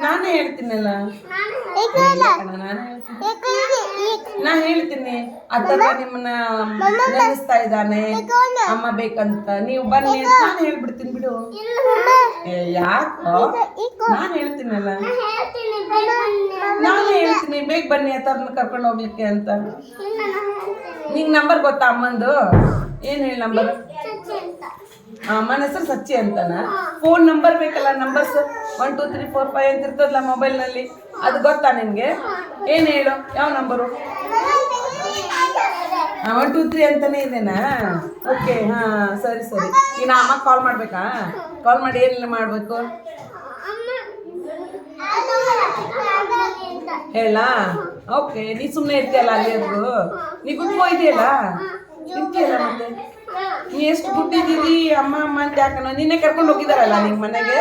ನಾನೇ ಹೇಳ್ತೀನಲ್ಲ, ನಾ ಹೇಳ್ತೀನಿ. ಅಥವಾ ನಿಮ್ಮನ್ನ ನೆನೆಸ್ತಾ ಇದ್ದಾನೆ ಅಮ್ಮ ಬೇಕಂತ, ನೀವು ಬನ್ನಿ ಅಂತ ನಾನು ಹೇಳ್ಬಿಡ್ತೀನಿ ಬಿಡು. ಯಾಕೋ ನಾನು ಹೇಳ್ತೀನಲ್ಲ, ನಾನು ಹೇಳ್ತೀನಿ ಬೇಗ ಬನ್ನಿ ಅಂತ ಅವ್ರನ್ನ ಕರ್ಕೊಂಡು ಹೋಗ್ಲಿಕ್ಕೆ ಅಂತ. ನಿಂಗೆ ನಂಬರ್ ಗೊತ್ತಾ ಅಮ್ಮಂದು? ಏನು ಹೇಳಿ ನಂಬರ್? ಅಮ್ಮನ ಹೆಸರು ಸಚ್ಚಿ ಅಂತಾನ. ಫೋನ್ ನಂಬರ್ ಬೇಕಲ್ಲ, ನಂಬರ್ಸ್ 1 2 3 4 5 ಅಂತ ಇರ್ತದಲ್ಲ ಮೊಬೈಲ್ನಲ್ಲಿ, ಅದು ಗೊತ್ತಾ ನಿನಗೆ? ಏನು ಹೇಳು, ಯಾವ ನಂಬರು? 1 2 3 ಅಂತಾನೆ ಇದೆನಾ? ಓಕೆ, ಹಾಂ ಸರಿ ಸರಿ. ಈಗ ಅಮ್ಮ ಕಾಲ್ ಮಾಡಬೇಕಾ? ಕಾಲ್ ಮಾಡಿ ಏನೆಲ್ಲ ಮಾಡಬೇಕು ಹೇಳ? ಓಕೆ, ನೀ ಸುಮ್ಮನೆ ಇರ್ತೀಯಲ್ಲ ಅಲ್ಲಿ ಅದು, ನೀ ಕುತ್ಕೋಯ್ದೆಯಲ್ಲ, ಇರ್ತೀಯಲ್ಲ ಮತ್ತೆ. ನೀ ಎಷ್ಟು ಗುಡ್ಡಿದ್ದೀರಿ ಅಮ್ಮ ಅಮ್ಮ ಅಂತ ಯಾಕನ ನಿನ್ನೆ ಕರ್ಕೊಂಡು ಹೋಗಿದಾರಲ್ಲ ನಿಮ್ಮ ಮನೆಗೆ.